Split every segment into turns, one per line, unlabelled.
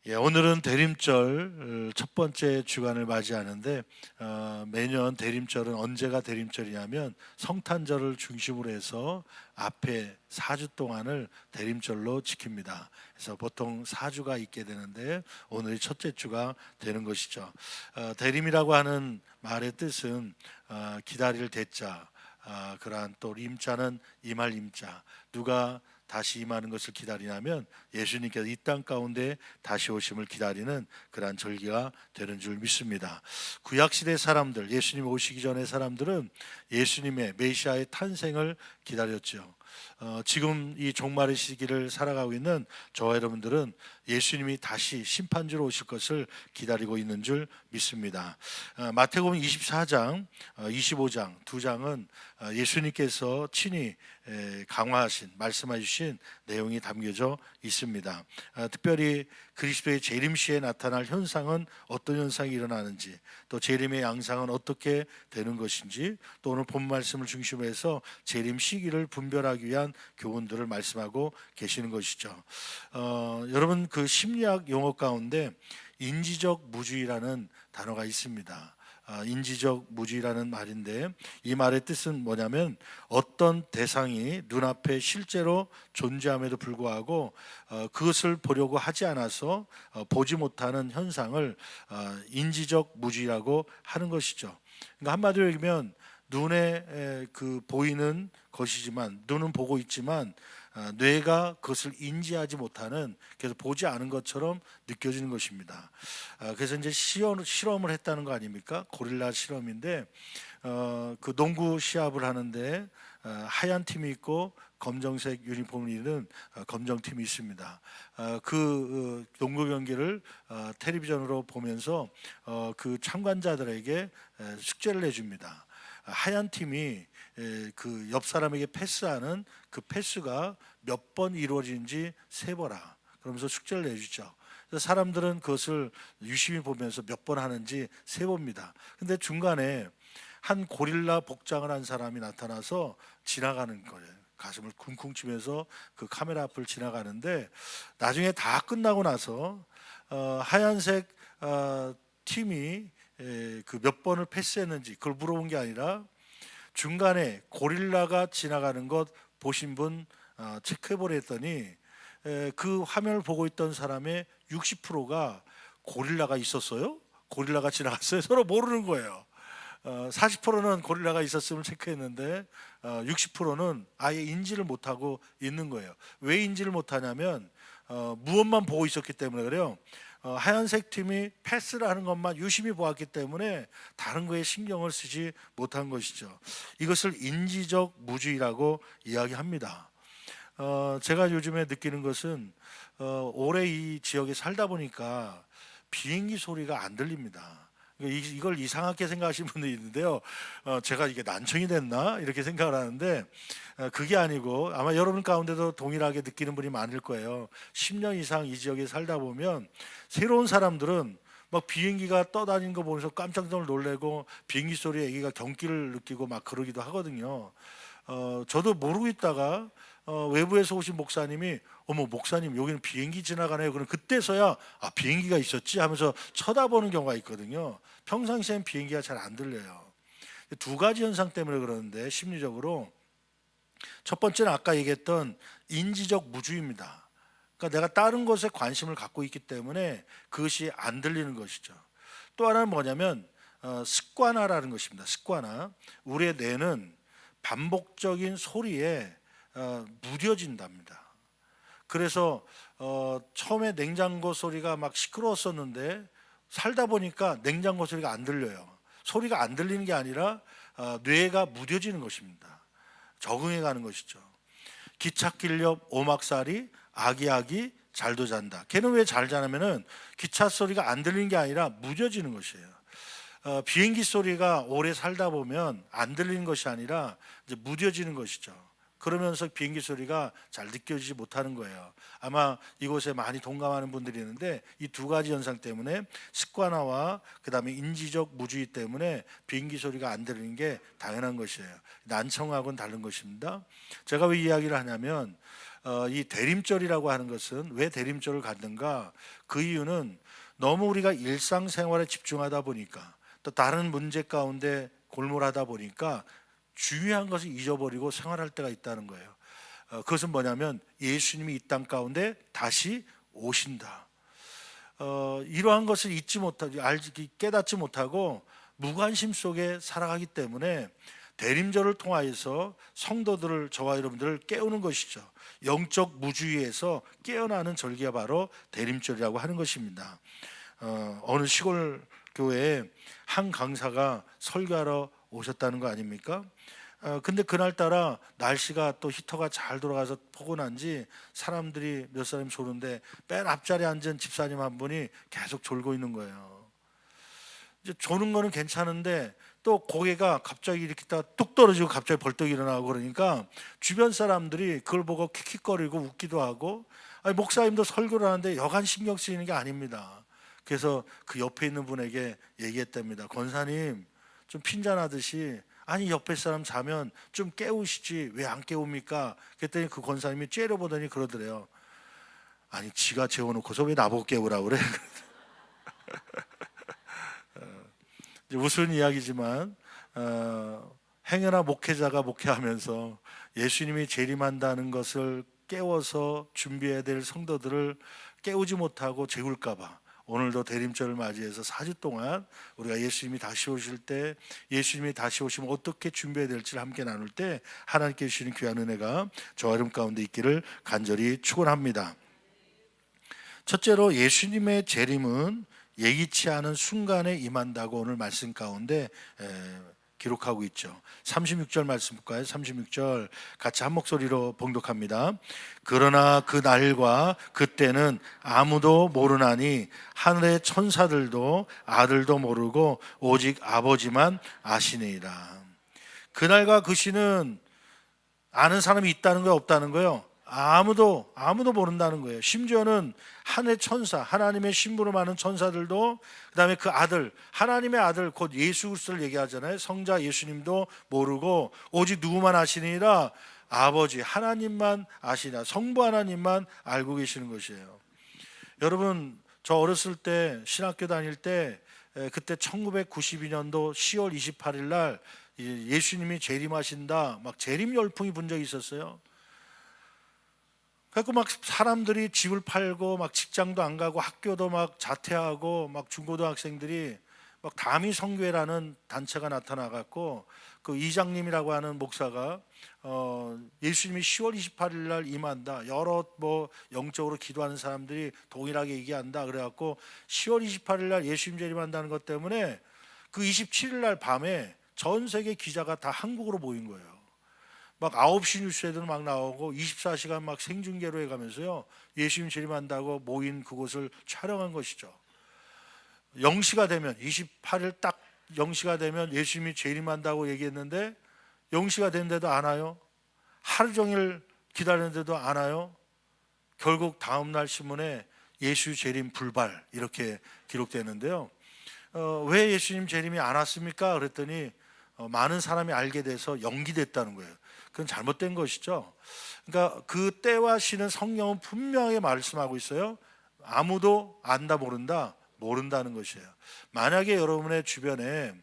오늘은 대림절 첫 번째 주간을 맞이하는데 매년 대림절은 언제가 대림절이냐면 성탄절을 중심으로 해서 앞에 4주 동안을 대림절로 지킵니다. 그래서 보통 4주가 있게 되는데 오늘이 첫째 주가 되는 것이죠. 대림이라고 하는 말의 뜻은 기다릴 대자, 그러한 또 임자는 임할 임자, 누가 다시 임하는 것을 기다리냐면 예수님께서 이 땅 가운데 다시 오심을 기다리는 그러한 절기가 되는 줄 믿습니다. 구약시대 사람들, 예수님 오시기 전의 사람들은 예수님의 메시아의 탄생을 기다렸죠. 지금 이 종말의 시기를 살아가고 있는 저와 여러분들은 예수님이 다시 심판주로 오실 것을 기다리고 있는 줄 믿습니다. 마태복음 24장, 25장 두 장은 예수님께서 친히 강화하신, 말씀해 주신 내용이 담겨져 있습니다. 특별히 그리스도의 재림시에 나타날 현상은 어떤 현상이 일어나는지, 또 재림의 양상은 어떻게 되는 것인지, 또 오늘 본 말씀을 중심으로 해서 재림 시기를 분별하기 위한 교훈들을 말씀하고 계시는 것이죠. 여러분, 그 심리학 용어 가운데 인지적 무주의라는 단어가 있습니다. 인지적 무주의라는 말인데, 이 말의 뜻은 뭐냐면 어떤 대상이 눈앞에 실제로 존재함에도 불구하고 그것을 보려고 하지 않아서 보지 못하는 현상을 인지적 무주의라고 하는 것이죠. 그러니까 한마디로 얘기하면 눈에 그 보이는 것이지만, 눈은 보고 있지만 뇌가 그것을 인지하지 못하는, 그래서 보지 않은 것처럼 느껴지는 것입니다. 그래서 이제 실험을 했다는 거 아닙니까? 고릴라 실험인데 그 농구 시합을 하는데 하얀 팀이 있고 검정색 유니폼을 입는 검정 팀이 있습니다. 그 농구 경기를 텔레비전으로 보면서 그 참관자들에게 숙제를 내줍니다. 하얀 팀이 그 옆 사람에게 패스하는 그 패스가 몇 번 이루어지는지 세보라, 그러면서 숙제를 내주죠. 그래서 사람들은 그것을 유심히 보면서 몇 번 하는지 세봅니다. 근데 중간에 한 고릴라 복장을 한 사람이 나타나서 지나가는 거예요. 가슴을 쿵쿵 치면서 그 카메라 앞을 지나가는데, 나중에 다 끝나고 나서 하얀색 팀이 그 몇 번을 패스했는지 그걸 물어본 게 아니라, 중간에 고릴라가 지나가는 것 보신 분 체크해 보려 했더니 그 화면을 보고 있던 사람의 60%가 고릴라가 있었어요? 고릴라가 지나갔어요? 서로 모르는 거예요. 40%는 고릴라가 있었음을 체크했는데 60%는 아예 인지를 못하고 있는 거예요. 왜 인지를 못하냐면 무엇만 보고 있었기 때문에 그래요. 하얀색 팀이 패스를 하는 것만 유심히 보았기 때문에 다른 거에 신경을 쓰지 못한 것이죠. 이것을 인지적 무주의라고 이야기합니다. 제가 요즘에 느끼는 것은 오래 이 지역에 살다 보니까 비행기 소리가 안 들립니다. 이걸 이상하게 생각하시는 분들이 있는데요. 제가 이게 난청이 됐나 이렇게 생각을 하는데 그게 아니고, 아마 여러분 가운데도 동일하게 느끼는 분이 많을 거예요. 10년 이상 이 지역에 살다 보면 새로운 사람들은 막 비행기가 떠다니는 거 보면서 깜짝 놀래고 비행기 소리에 애기가 경기를 느끼고 막 그러기도 하거든요. 저도 모르고 있다가 외부에서 오신 목사님이 어머 목사님 여기는 비행기 지나가네요. 그럼 그때서야 비행기가 있었지 하면서 쳐다보는 경우가 있거든요. 평상시엔 비행기가 잘 안 들려요. 두 가지 현상 때문에 그러는데, 심리적으로 첫 번째는 아까 얘기했던 인지적 무주의입니다. 그러니까 내가 다른 것에 관심을 갖고 있기 때문에 그것이 안 들리는 것이죠. 또 하나는 뭐냐면 습관화라는 것입니다. 습관화. 우리의 뇌는 반복적인 소리에 무뎌진답니다. 그래서 처음에 냉장고 소리가 막 시끄러웠었는데 살다 보니까 냉장고 소리가 안 들려요. 소리가 안 들리는 게 아니라 뇌가 무뎌지는 것입니다. 적응해 가는 것이죠. 기찻길 옆 오막살이 아기아기 잘도 잔다. 걔는 왜 잘 자냐면은 기차 소리가 안 들리는 게 아니라 무뎌지는 것이에요. 비행기 소리가 오래 살다 보면 안 들리는 것이 아니라 이제 무뎌지는 것이죠. 그러면서 비행기 소리가 잘 느껴지지 못하는 거예요. 아마 이곳에 많이 동감하는 분들이 있는데, 이 두 가지 현상 때문에 습관화와 그다음에 인지적 무주의 때문에 비행기 소리가 안 들리는 게 당연한 것이에요. 난청하고는 다른 것입니다. 제가 왜 이야기를 하냐면 이 대림절이라고 하는 것은 왜 대림절을 갖는가? 그 이유는 너무 우리가 일상생활에 집중하다 보니까 또 다른 문제 가운데 골몰하다 보니까 중요한 것을 잊어버리고 생활할 때가 있다는 거예요. 그것은 뭐냐면 예수님이 이 땅 가운데 다시 오신다. 이러한 것을 잊지 못하고 깨닫지 못하고 무관심 속에 살아가기 때문에 대림절을 통하여서 성도들을, 저와 여러분들을 깨우는 것이죠. 영적 무주의에서 깨어나는 절기가 바로 대림절이라고 하는 것입니다. 어느 시골 교회에 한 강사가 설교하러 오셨다는 거 아닙니까? 근데 그날따라 날씨가 또 히터가 잘 돌아가서 포근한지 사람들이 몇 사람이 조는데 맨 앞자리에 앉은 집사님 한 분이 계속 졸고 있는 거예요. 이제 조는 거는 괜찮은데 또 고개가 갑자기 이렇게 뚝 떨어지고 갑자기 벌떡 일어나고 그러니까 주변 사람들이 그걸 보고 킥킥거리고 웃기도 하고, 아니, 목사님도 설교를 하는데 여간 신경 쓰이는 게 아닙니다. 그래서 그 옆에 있는 분에게 얘기했답니다. 권사님, 좀 핀잔하듯이 아니 옆에 사람 자면 좀 깨우시지 왜 안 깨웁니까? 그랬더니 그 권사님이 째려보더니 그러더래요. 아니 지가 재워놓고서 왜 나보고 깨우라고 그래? 무슨 이야기지만 행여나 목회자가 목회하면서 예수님이 재림한다는 것을 깨워서 준비해야 될 성도들을 깨우지 못하고 재울까 봐 오늘도 대림절을 맞이해서 4주 동안 우리가 예수님이 다시 오실 때, 예수님이 다시 오시면 어떻게 준비해야 될지를 함께 나눌 때 하나님께 주시는 귀한 은혜가 저와 여러분 가운데 있기를 간절히 축원합니다. 첫째로 예수님의 재림은 예기치 않은 순간에 임한다고 오늘 말씀 가운데 기록하고 있죠. 36절 말씀 볼까요? 36절 같이 한 목소리로 봉독합니다. 그러나 그 날과 그때는 아무도 모르나니 하늘의 천사들도 아들도 모르고 오직 아버지만 아시니라. 그날과 그 시는 아는 사람이 있다는 거예요, 없다는 거예요? 아무도 모른다는 거예요. 심지어는 하늘의 천사, 하나님의 신부로 많은 천사들도, 그 다음에 그 아들, 하나님의 아들 곧 예수 그리스도를 얘기하잖아요. 성자 예수님도 모르고 오직 누구만 아시니라? 아버지 하나님만 아시나, 성부 하나님만 알고 계시는 것이에요. 여러분, 저 어렸을 때 신학교 다닐 때 그때 1992년도 10월 28일 날 예수님이 재림하신다, 막 재림 열풍이 분 적이 있었어요. 그래서 막 사람들이 집을 팔고 막 직장도 안 가고 학교도 막 자퇴하고 막 중고등학생들이 막 다미 선교회라는 단체가 나타나갖고 그 이장님이라고 하는 목사가 예수님이 10월 28일 날 임한다, 여러 뭐 영적으로 기도하는 사람들이 동일하게 얘기한다 그래갖고 10월 28일 날 예수님 재림한다는 것 때문에 그 27일 날 밤에 전 세계 기자가 다 한국으로 모인 거예요. 막 9시 뉴스에도 막 나오고 24시간 막 생중계로 해가면서요, 예수님 재림한다고 모인 그곳을 촬영한 것이죠. 0시가 되면, 28일 딱 0시가 되면 예수님이 재림한다고 얘기했는데 0시가 됐는데도 안 와요. 하루 종일 기다렸는데도 안 와요. 결국 다음날 신문에 예수 재림 불발 이렇게 기록되는데요. 왜 예수님 재림이 안 왔습니까? 그랬더니 많은 사람이 알게 돼서 연기됐다는 거예요. 그건 잘못된 것이죠. 그러니까 그 때와 시는 성경은 분명하게 말씀하고 있어요. 아무도 안다 모른다는 것이에요. 만약에 여러분의 주변에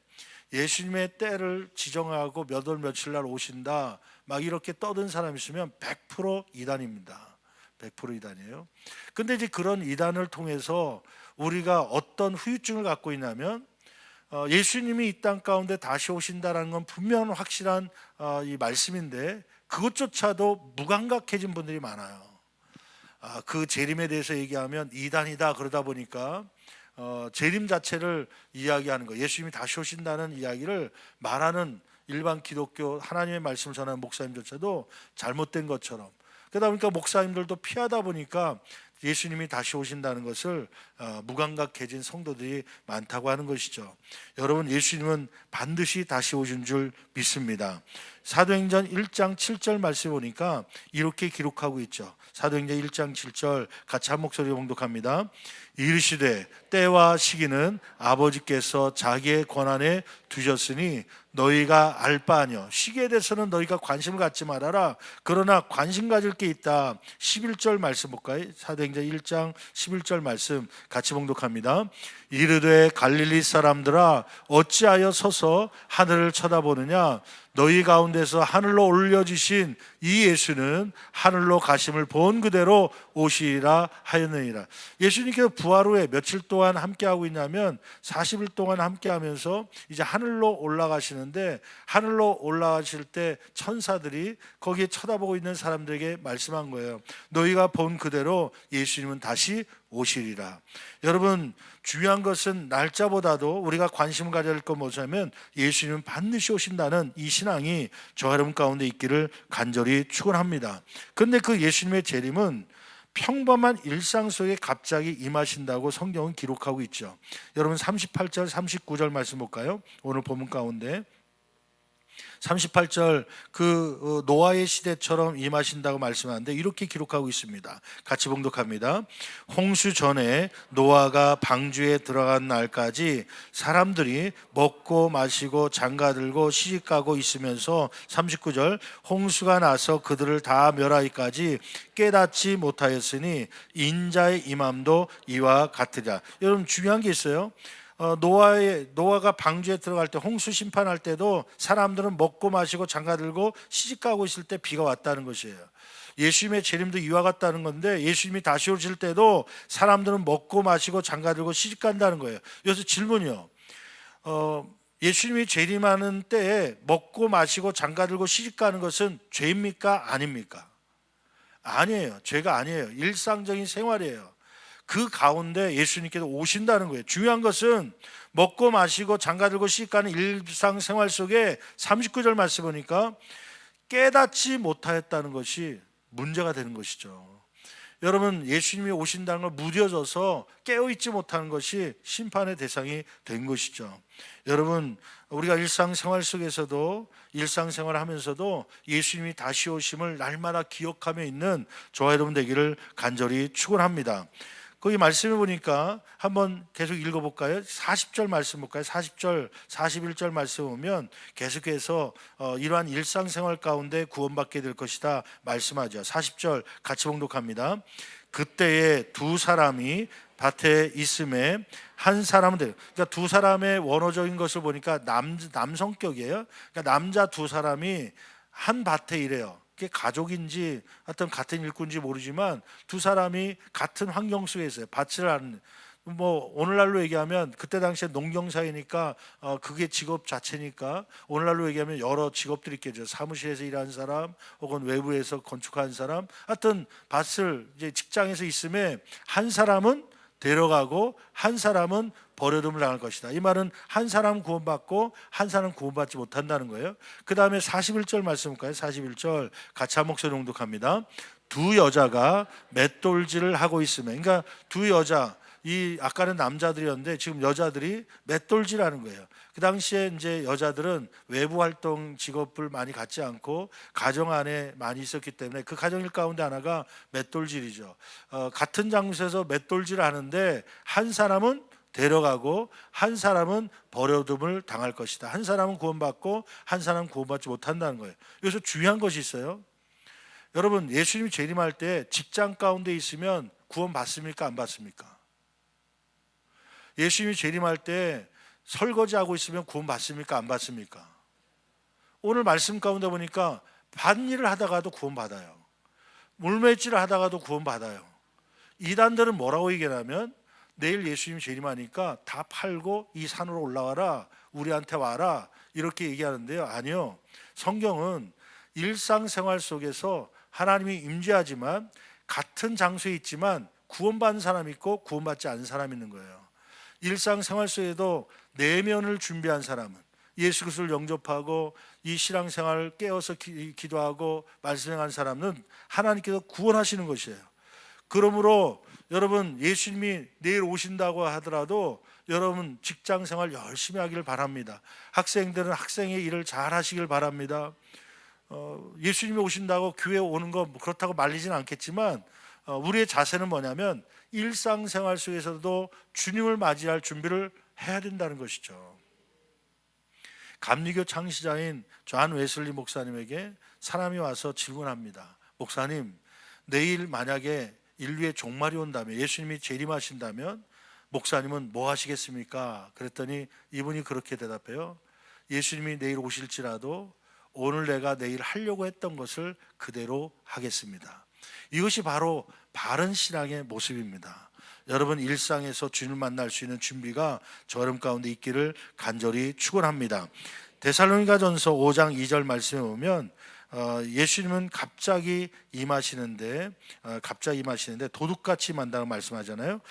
예수님의 때를 지정하고 몇 월 며칠 날 오신다 막 이렇게 떠든 사람이 있으면 100% 이단입니다. 100% 이단이에요. 근데 이제 그런 이단을 통해서 우리가 어떤 후유증을 갖고 있냐면 예수님이 이 땅 가운데 다시 오신다라는 건 분명한 확실한 이 말씀인데 그것조차도 무감각해진 분들이 많아요. 그 재림에 대해서 얘기하면 이단이다 그러다 보니까 재림 자체를 이야기하는 거, 예수님이 다시 오신다는 이야기를 말하는 일반 기독교 하나님의 말씀을 전하는 목사님조차도 잘못된 것처럼, 그러다 보니까 목사님들도 피하다 보니까 예수님이 다시 오신다는 것을 무감각해진 성도들이 많다고 하는 것이죠. 여러분, 예수님은 반드시 다시 오신 줄 믿습니다. 사도행전 1장 7절 말씀 보니까 이렇게 기록하고 있죠. 사도행전 1장 7절 같이 한 목소리로 봉독합니다. 이르시되 때와 시기는 아버지께서 자기의 권한에 두셨으니 너희가 알 바 아니요. 시기에 대해서는 너희가 관심을 갖지 말아라. 그러나 관심 가질 게 있다. 11절 말씀 볼까요? 사도행전 1장 11절 말씀 같이 봉독합니다. 이르되 갈릴리 사람들아 어찌하여 서서 하늘을 쳐다보느냐. 너희 가운데서 하늘로 올려주신 이 예수는 하늘로 가심을 본 그대로 오시리라 하였느니라. 예수님께서 부활 후에 며칠 동안 함께하고 있냐면 40일 동안 함께하면서 이제 하늘로 올라가시는데, 하늘로 올라가실 때 천사들이 거기에 쳐다보고 있는 사람들에게 말씀한 거예요. 너희가 본 그대로 예수님은 다시 오시리라. 여러분, 중요한 것은 날짜보다도 우리가 관심을 가져야 할 건 뭐냐면 예수님은 반드시 오신다는 이 신앙이 저 여러분 가운데 있기를 간절히 축원합니다. 그런데 그 예수님의 재림은 평범한 일상 속에 갑자기 임하신다고 성경은 기록하고 있죠. 여러분 38절 39절 말씀 볼까요? 오늘 본문 가운데 38절 그 노아의 시대처럼 임하신다고 말씀하는데 이렇게 기록하고 있습니다. 같이 봉독합니다. 홍수 전에 노아가 방주에 들어간 날까지 사람들이 먹고 마시고 장가들고 시집가고 있으면서 39절 홍수가 나서 그들을 다 멸하기까지 깨닫지 못하였으니 인자의 임함도 이와 같으리라. 여러분 중요한 게 있어요. 노아가 방주에 들어갈 때 홍수 심판할 때도 사람들은 먹고 마시고 장가들고 시집가고 있을 때 비가 왔다는 것이에요. 예수님의 재림도 이와 같다는 건데 예수님이 다시 오실 때도 사람들은 먹고 마시고 장가들고 시집간다는 거예요. 여기서 질문이요. 예수님이 재림하는 때에 먹고 마시고 장가들고 시집가는 것은 죄입니까? 아닙니까? 아니에요. 죄가 아니에요. 일상적인 생활이에요. 그 가운데 예수님께서 오신다는 거예요. 중요한 것은 먹고 마시고 장가들고 시집가는 일상생활 속에 39절 말씀 보니까 깨닫지 못하였다는 것이 문제가 되는 것이죠. 여러분, 예수님이 오신다는 걸 무뎌져서 깨어있지 못하는 것이 심판의 대상이 된 것이죠. 여러분, 우리가 일상생활 속에서도 일상생활을 하면서도 예수님이 다시 오심을 날마다 기억하며 있는 저와 여러분 되기를 간절히 축원합니다. 거기 말씀해 보니까 한번 계속 읽어볼까요? 40절 말씀 볼까요? 40절, 41절 말씀 보면 계속해서 이러한 일상생활 가운데 구원받게 될 것이다 말씀하죠. 40절 같이 봉독합니다. 그때에 두 사람이 밭에 있음에 한 사람은 그러니까 두 사람의 원어적인 것을 보니까 남성격이에요. 그러니까 남자 두 사람이 한 밭에 일해요. 그게 가족인지 하여튼 같은 일꾼인지 모르지만 두 사람이 같은 환경 속에 있어요. 밭을 하는, 뭐 오늘날로 얘기하면 그때 당시에 농경사회니까 그게 직업 자체니까 오늘날로 얘기하면 여러 직업들이 있겠죠. 사무실에서 일하는 사람 혹은 외부에서 건축하는 사람, 하여튼 밭을 이제 직장에서 있음에 한 사람은 데려가고 한 사람은 버려둠을 당할 것이다. 이 말은 한 사람 구원받고 한 사람 구원받지 못한다는 거예요. 그 다음에 41절 말씀일까요? 41절 같이 한 목소리 봉독합니다. 두 여자가 맷돌질을 하고 있으면, 그러니까 두 여자, 이 아까는 남자들이었는데 지금 여자들이 맷돌질하는 거예요. 그 당시에 이제 여자들은 외부 활동 직업을 많이 갖지 않고 가정 안에 많이 있었기 때문에 그 가정일 가운데 하나가 맷돌질이죠. 같은 장소에서 맷돌질을 하는데 한 사람은 데려가고 한 사람은 버려둠을 당할 것이다. 한 사람은 구원받고 한 사람은 구원받지 못한다는 거예요. 여기서 중요한 것이 있어요. 여러분, 예수님이 재림할 때 직장 가운데 있으면 구원받습니까? 안 받습니까? 예수님이 재림할 때 설거지하고 있으면 구원받습니까? 안 받습니까? 오늘 말씀 가운데 보니까 밭일을 하다가도 구원받아요. 물매질을 하다가도 구원받아요. 이단들은 뭐라고 얘기하냐면 내일 예수님 재림하니까 다 팔고 이 산으로 올라와라, 우리한테 와라, 이렇게 얘기하는데요. 아니요. 성경은 일상생활 속에서 하나님이 임재하지만 같은 장소에 있지만 구원받는 사람이 있고 구원받지 않은 사람이 있는 거예요. 일상생활 속에도 내면을 준비한 사람은 예수 그리스도를 영접하고 이 신앙생활을 깨어서 기도하고 말씀하는 사람은 하나님께서 구원하시는 것이에요. 그러므로 여러분, 예수님이 내일 오신다고 하더라도 여러분 직장생활 열심히 하기를 바랍니다. 학생들은 학생의 일을 잘 하시길 바랍니다. 예수님이 오신다고 교회 오는 거 그렇다고 말리진 않겠지만 우리의 자세는 뭐냐면 일상생활 속에서도 주님을 맞이할 준비를 해야 된다는 것이죠. 감리교 창시자인 존 웨슬리 목사님에게 사람이 와서 질문합니다. 목사님, 내일 만약에 인류의 종말이 온다면, 예수님이 재림하신다면 목사님은 뭐 하시겠습니까? 그랬더니 이분이 그렇게 대답해요. 예수님이 내일 오실지라도 오늘 내가 내일 하려고 했던 것을 그대로 하겠습니다. 이것이 바로 바른 신앙의 모습입니다. 여러분, 일상에서 주님을 만날 수 있는 준비가 저 여러분 가운데 있기를 간절히 축원합니다. 데살로니가전서 5장 2절 말씀에 보면 예수님은 갑자기 임하시는데 도둑같이 임한다고 말씀하잖아요.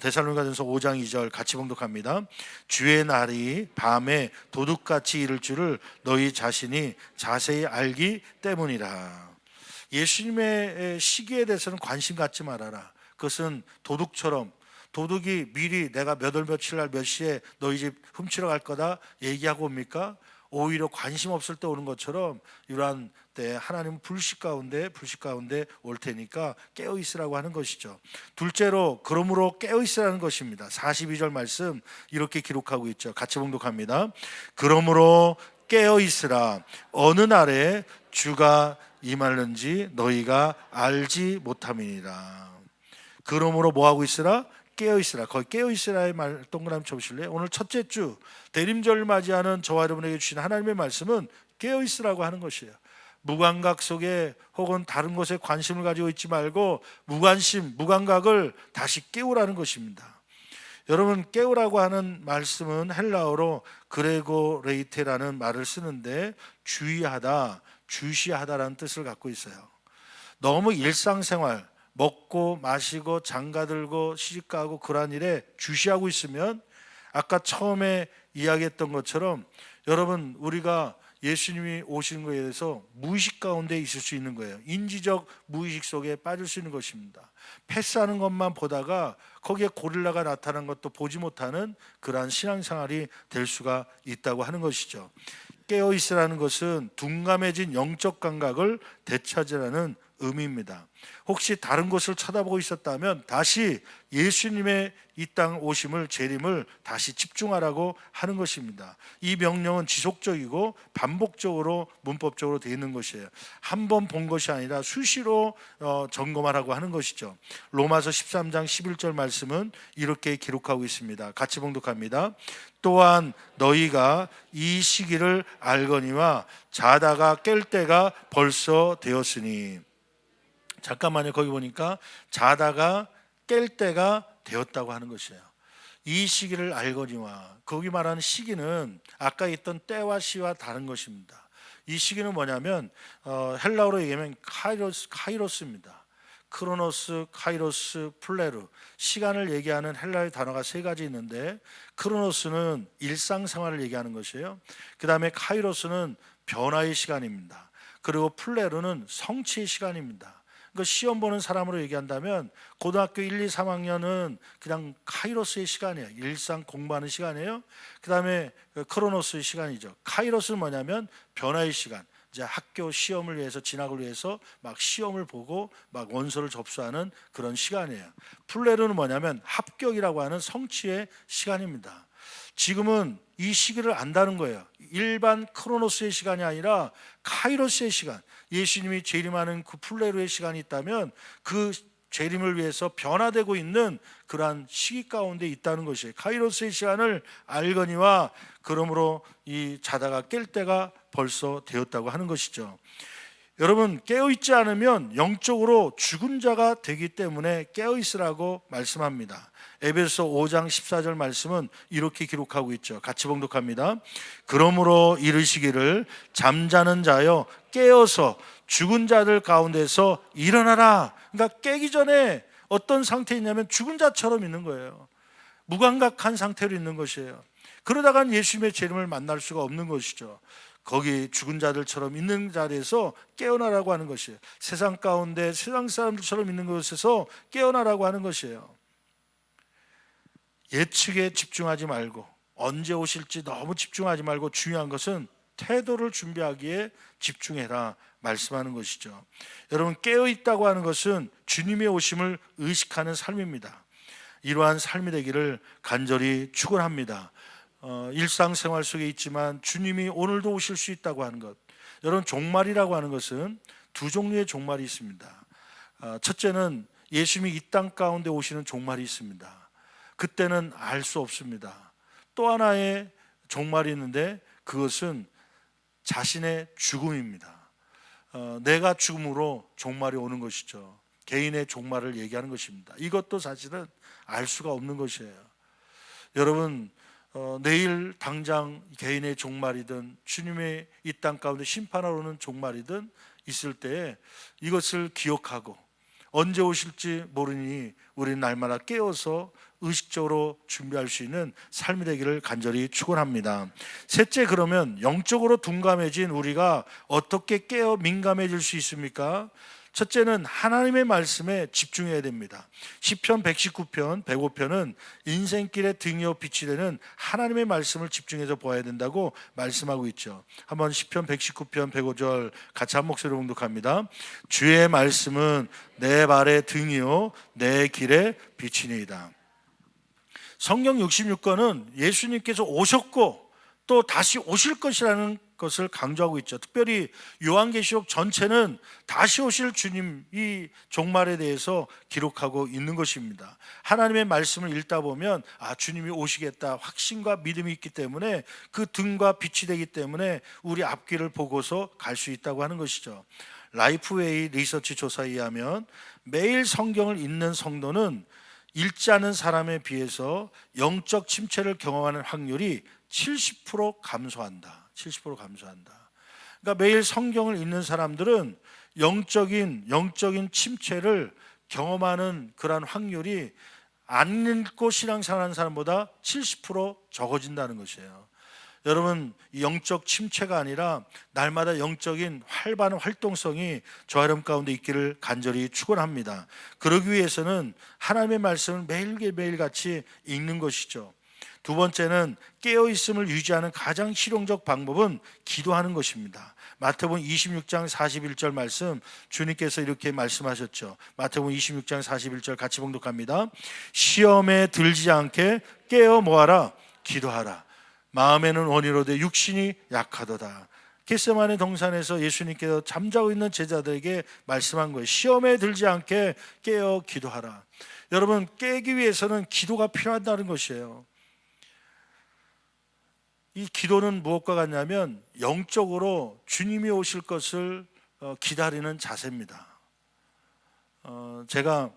데살로니가전서 5장 2절 같이 봉독합니다. 주의 날이 밤에 도둑같이 이를 줄을 너희 자신이 자세히 알기 때문이라. 예수님의 시기에 대해서는 관심 갖지 말아라. 그것은 도둑이 미리 내가 몇 월 며칠 날 몇 시에 너희 집 훔치러 갈 거다 얘기하고 옵니까? 오히려 관심 없을 때 오는 것처럼 이러한 때 하나님은 불식 가운데 올 테니까 깨어 있으라고 하는 것이죠. 둘째로 그러므로 깨어 있으라는 것입니다. 42절 말씀 이렇게 기록하고 있죠. 같이 봉독합니다. 그러므로 깨어 있으라. 어느 날에 주가 임하는지 너희가 알지 못함이니라. 그러므로 뭐 하고 있으라? 깨어 있으라. 거기 깨어 있으라의 말 동그라미 쳐보실래요? 오늘 첫째 주 대림절을 맞이하는 저와 여러분에게 주신 하나님의 말씀은 깨어 있으라고 하는 것이에요. 무감각 속에 혹은 다른 것에 관심을 가지고 있지 말고 무감각을 다시 깨우라는 것입니다. 여러분, 깨우라고 하는 말씀은 헬라어로 그레고레이테라는 말을 쓰는데 주의하다, 주시하다라는 뜻을 갖고 있어요. 너무 일상생활 먹고 마시고 장가들고 시집가고 그러한 일에 주시하고 있으면 아까 처음에 이야기했던 것처럼 여러분, 우리가 예수님이 오시는 것에 대해서 무의식 가운데 있을 수 있는 거예요. 인지적 무의식 속에 빠질 수 있는 것입니다. 패스하는 것만 보다가 거기에 고릴라가 나타난 것도 보지 못하는 그러한 신앙생활이 될 수가 있다고 하는 것이죠. 깨어있으라는 것은 둔감해진 영적 감각을 되찾으라는 의미입니다. 혹시 다른 곳을 쳐다보고 있었다면 다시 예수님의 이 땅 오심을, 재림을 다시 집중하라고 하는 것입니다. 이 명령은 지속적이고 반복적으로 문법적으로 되어 있는 것이에요. 한 번 본 것이 아니라 수시로 점검하라고 하는 것이죠. 로마서 13장 11절 말씀은 이렇게 기록하고 있습니다. 같이 봉독합니다. 또한 너희가 이 시기를 알거니와 자다가 깰 때가 벌써 되었으니. 잠깐만요. 거기 보니까 자다가 깰 때가 되었다고 하는 것이에요. 이 시기를 알거니와, 거기 말하는 시기는 아까 있던 때와 시와 다른 것입니다. 이 시기는 뭐냐면 헬라어로 얘기하면 카이로스입니다. 크로노스, 카이로스, 플레르. 시간을 얘기하는 헬라어의 단어가 세 가지 있는데, 크로노스는 일상생활을 얘기하는 것이에요. 그 다음에 카이로스는 변화의 시간입니다. 그리고 플레르는 성취의 시간입니다. 그 시험 보는 사람으로 얘기한다면 고등학교 1, 2, 3학년은 그냥 카이로스의 시간이에요. 일상 공부하는 시간이에요. 그 다음에 크로노스의 시간이죠. 카이로스는 뭐냐면 변화의 시간. 이제 학교 시험을 위해서, 진학을 위해서 막 시험을 보고 막 원서를 접수하는 그런 시간이에요. 플레르는 뭐냐면 합격이라고 하는 성취의 시간입니다. 지금은 이 시기를 안다는 거예요. 일반 크로노스의 시간이 아니라 카이로스의 시간, 예수님이 재림하는 그 플레루의 시간이 있다면 그 재림을 위해서 변화되고 있는 그러한 시기 가운데 있다는 것이에요. 카이로스의 시간을 알거니와 그러므로 이 자다가 깰 때가 벌써 되었다고 하는 것이죠. 여러분, 깨어있지 않으면 영적으로 죽은 자가 되기 때문에 깨어있으라고 말씀합니다. 에베소 5장 14절 말씀은 이렇게 기록하고 있죠. 같이 봉독합니다. 그러므로 이르시기를 잠자는 자여 깨어서 죽은 자들 가운데서 일어나라. 그러니까 깨기 전에 어떤 상태에 있냐면 죽은 자처럼 있는 거예요. 무감각한 상태로 있는 것이에요. 그러다간 예수님의 재림을 만날 수가 없는 것이죠. 거기 죽은 자들처럼 있는 자리에서 깨어나라고 하는 것이에요. 세상 가운데 세상 사람들처럼 있는 곳에서 깨어나라고 하는 것이에요. 예측에 집중하지 말고, 언제 오실지 너무 집중하지 말고, 중요한 것은 태도를 준비하기에 집중해라 말씀하는 것이죠. 여러분, 깨어있다고 하는 것은 주님의 오심을 의식하는 삶입니다. 이러한 삶이 되기를 간절히 축원합니다. 일상생활 속에 있지만 주님이 오늘도 오실 수 있다고 하는 것. 여러분, 종말이라고 하는 것은 두 종류의 종말이 있습니다. 첫째는 예수님이 이 땅 가운데 오시는 종말이 있습니다. 그때는 알 수 없습니다. 또 하나의 종말이 있는데 그것은 자신의 죽음입니다. 내가 죽음으로 종말이 오는 것이죠. 개인의 종말을 얘기하는 것입니다. 이것도 사실은 알 수가 없는 것이에요. 여러분, 내일 당장 개인의 종말이든 주님의 이 땅 가운데 심판하러 오는 종말이든 있을 때에 이것을 기억하고 언제 오실지 모르니 우리는 날마다 깨어서 의식적으로 준비할 수 있는 삶이 되기를 간절히 축원합니다. 셋째, 그러면 영적으로 둔감해진 우리가 어떻게 깨어 민감해질 수 있습니까? 첫째는 하나님의 말씀에 집중해야 됩니다. 시편 119편, 105편은 인생길의 등이요 빛이 되는 하나님의 말씀을 집중해서 보아야 된다고 말씀하고 있죠. 한번 시편 119편 105절 같이 한 목소리로 봉독합니다. 주의 말씀은 내 발의 등이요 내 길의 빛이니이다. 성경 66권은 예수님께서 오셨고 또 다시 오실 것이라는 것을 강조하고 있죠. 특별히 요한계시록 전체는 다시 오실 주님 이 종말에 대해서 기록하고 있는 것입니다. 하나님의 말씀을 읽다 보면 주님이 오시겠다 확신과 믿음이 있기 때문에 그 등과 빛이 되기 때문에 우리 앞길을 보고서 갈 수 있다고 하는 것이죠. 라이프웨이 리서치 조사에 의하면 매일 성경을 읽는 성도는 읽지 않은 사람에 비해서 영적 침체를 경험하는 확률이 70% 감소한다. 70% 감소한다. 그러니까 매일 성경을 읽는 사람들은 영적인 침체를 경험하는 그러한 확률이 안 읽고 신앙생활하는 사람보다 70% 적어진다는 것이에요. 여러분, 영적 침체가 아니라 날마다 영적인 활발한 활동성이 저 여러분 가운데 있기를 간절히 축원합니다. 그러기 위해서는 하나님의 말씀을 매일매일 같이 읽는 것이죠. 두 번째는 깨어있음을 유지하는 가장 실용적 방법은 기도하는 것입니다. 마태복음 26장 41절 말씀, 주님께서 이렇게 말씀하셨죠. 마태복음 26장 41절 같이 봉독합니다. 시험에 들지 않게 깨어 뭐하라? 기도하라. 마음에는 원이로되 육신이 약하도다. 겟세마네 동산에서 예수님께서 잠자고 있는 제자들에게 말씀한 거예요. 시험에 들지 않게 깨어 기도하라. 여러분, 깨기 위해서는 기도가 필요하다는 것이에요. 이 기도는 무엇과 같냐면 영적으로 주님이 오실 것을 기다리는 자세입니다. 제가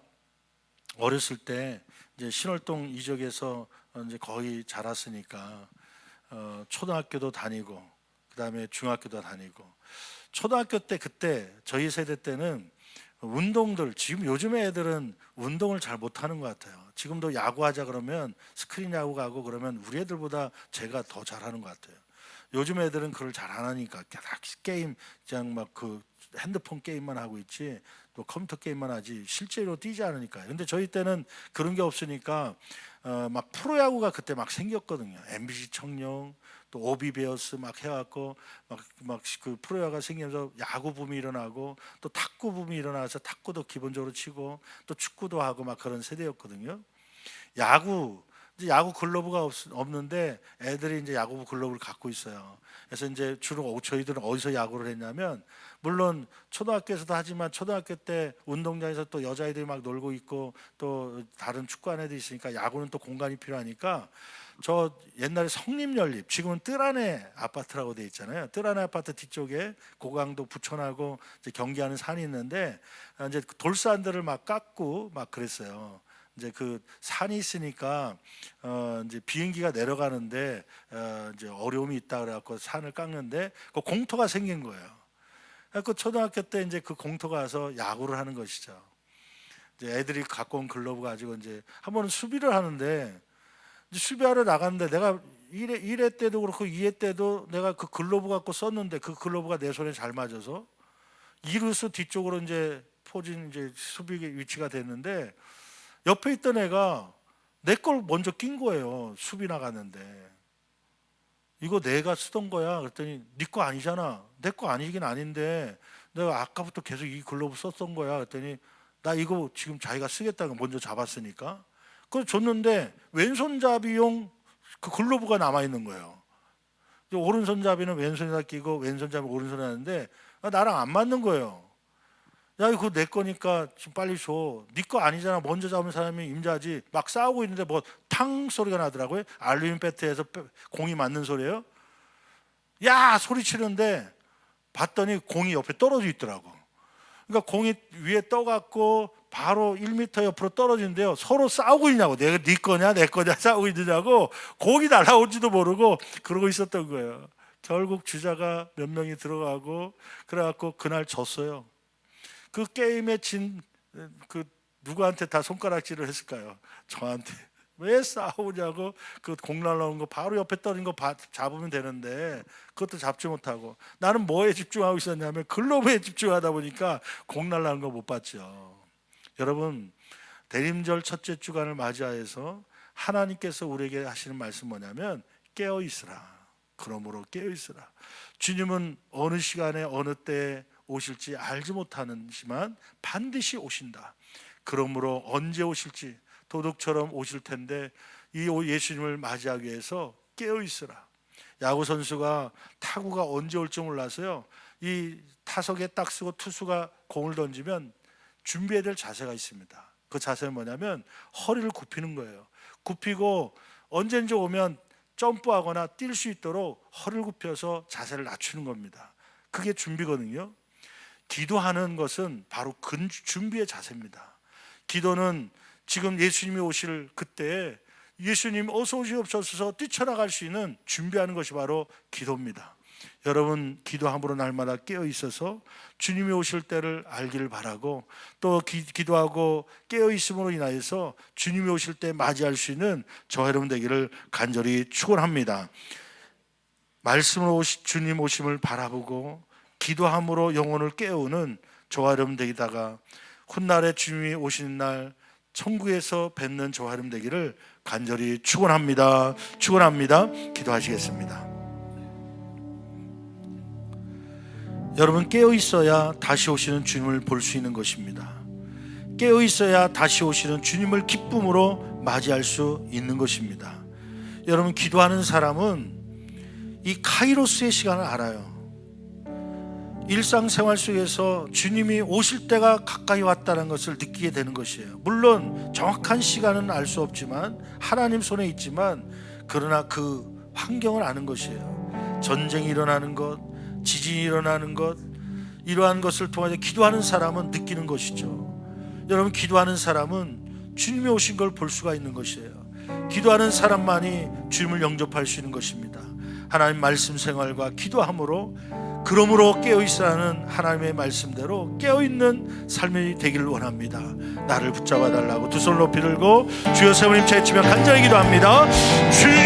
어렸을 때 이제 신월동 이적에서 이제 거의 자랐으니까 초등학교도 다니고 그다음에 중학교도 다니고 초등학교 때 그때 저희 세대 때는 운동들 지금 요즘의 애들은 운동을 잘 못하는 것 같아요. 지금도 야구하자 그러면 스크린 야구 가고 그러면 우리 애들보다 제가 더 잘하는 것 같아요. 요즘 애들은 그걸 잘 안 하니까 게임 그냥 막 그 핸드폰 게임만 하고 있지 또 컴퓨터 게임만 하지 실제로 뛰지 않으니까요. 근데 저희 때는 그런 게 없으니까 막 프로야구가 그때 막 생겼거든요. MBC 청룡 또 오비베어스 막 해갖고 막 그 프로야구가 생기면서 야구 붐이 일어나고 또 탁구 붐이 일어나서 탁구도 기본적으로 치고 또 축구도 하고 막 그런 세대였거든요. 이제 야구 글러브가 없는데 애들이 이제 야구 글러브를 갖고 있어요. 그래서 이제 주로 저희들은 어디서 야구를 했냐면 물론 초등학교에서도 하지만 초등학교 때 운동장에서 또 여자애들이 막 놀고 있고 또 다른 축구하는 애들이 있으니까 야구는 또 공간이 필요하니까 저 옛날에 성림연립 지금은 뜰안에 아파트라고 돼 있잖아요. 뜰안에 아파트 뒤쪽에 고강도 부천하고 이제 경기하는 산이 있는데 이제 돌산들을 막 깎고 막 그랬어요. 이제 그 산이 있으니까 이제 비행기가 내려가는데 이제 어려움이 있다 그래갖고 산을 깎는데 그 공터가 생긴 거예요. 그 초등학교 때 이제 그 공터가 와서 야구를 하는 것이죠. 이제 애들이 갖고 온 글러브 가지고 이제 한 번은 수비를 하는데 이제 수비하러 나갔는데 내가 1회 때도 그렇고 2회 때도 내가 그 글러브 갖고 썼는데 그 글러브가 내 손에 잘 맞아서 2루수 뒤쪽으로 이제 포진 이제 수비 위치가 됐는데 옆에 있던 애가 내 걸 먼저 낀 거예요. 수비 나갔는데 이거 내가 쓰던 거야. 그랬더니 네 거 아니잖아. 내 거 아니긴 아닌데 내가 아까부터 계속 이 글러브 썼던 거야. 그랬더니 나 이거 지금 자기가 쓰겠다고 먼저 잡았으니까 그걸 줬는데 왼손잡이용 그 글로브가 남아있는 거예요. 오른손잡이는 왼손에다 끼고 왼손잡이 오른손에 하는데 나랑 안 맞는 거예요. 야, 이거 내 거니까 좀 빨리 줘. 네 거 아니잖아. 먼저 잡은 사람이 임자지. 막 싸우고 있는데 뭐 탕 소리가 나더라고요. 알루미늄 배트에서 공이 맞는 소리예요. 야, 소리치는데 봤더니 공이 옆에 떨어져 있더라고. 그러니까 공이 위에 떠갖고 바로 1m 옆으로 떨어지는데요. 서로 싸우고 있냐고. 내가 네 거냐 내 거냐 싸우고 있느냐고. 공이 날아올지도 모르고 그러고 있었던 거예요. 결국 주자가 몇 명이 들어가고 그래갖고 그날 졌어요. 그 게임에 진 그 누구한테 다 손가락질을 했을까요? 저한테. 왜 싸우냐고. 그 공 날라오는 거 바로 옆에 떨어진 거 잡으면 되는데 그것도 잡지 못하고. 나는 뭐에 집중하고 있었냐면 글로브에 집중하다 보니까 공 날라오는 거 못 봤죠. 여러분, 대림절 첫째 주간을 맞이하여서 하나님께서 우리에게 하시는 말씀 뭐냐면 깨어 있으라. 그러므로 깨어 있으라. 주님은 어느 시간에 어느 때에 오실지 알지 못하는지만 반드시 오신다. 그러므로 언제 오실지 도둑처럼 오실 텐데 이 예수님을 맞이하기 위해서 깨어 있으라. 야구 선수가 타구가 언제 올지 몰라서요. 이 타석에 딱 쓰고 투수가 공을 던지면 준비해야 될 자세가 있습니다. 그 자세는 뭐냐면 허리를 굽히는 거예요. 굽히고 언젠지 오면 점프하거나 뛸 수 있도록 허리를 굽혀서 자세를 낮추는 겁니다. 그게 준비거든요. 기도하는 것은 바로 그 준비의 자세입니다. 기도는 지금 예수님이 오실 그때에 예수님 어서 오시옵소서 뛰쳐나갈 수 있는 준비하는 것이 바로 기도입니다. 여러분, 기도함으로 날마다 깨어 있어서 주님이 오실 때를 알기를 바라고, 또 기도하고 깨어 있음으로 인하여서 주님이 오실 때 맞이할 수 있는 저와 여러분 되기를 간절히 축원합니다. 말씀으로 주님 오심을 바라보고 기도함으로 영혼을 깨우는 저와 여러분 되기다가 훗날에 주님이 오시는 날 천국에서 뵙는 저와 여러분 되기를 간절히 축원합니다. 축원합니다. 기도하시겠습니다. 여러분, 깨어 있어야 다시 오시는 주님을 볼 수 있는 것입니다. 깨어 있어야 다시 오시는 주님을 기쁨으로 맞이할 수 있는 것입니다. 여러분, 기도하는 사람은 이 카이로스의 시간을 알아요. 일상생활 속에서 주님이 오실 때가 가까이 왔다는 것을 느끼게 되는 것이에요. 물론 정확한 시간은 알 수 없지만 하나님 손에 있지만, 그러나 그 환경을 아는 것이에요. 전쟁이 일어나는 것, 지진이 일어나는 것, 이러한 것을 통해서 기도하는 사람은 느끼는 것이죠. 여러분, 기도하는 사람은 주님이 오신 걸 볼 수가 있는 것이에요. 기도하는 사람만이 주님을 영접할 수 있는 것입니다. 하나님 말씀 생활과 기도함으로, 그러므로 깨어있으라는 하나님의 말씀대로 깨어있는 삶이 되기를 원합니다. 나를 붙잡아 달라고 두 손 높이 들고 주여 세 번 힘차에 치며 간절히 기도합니다. 주여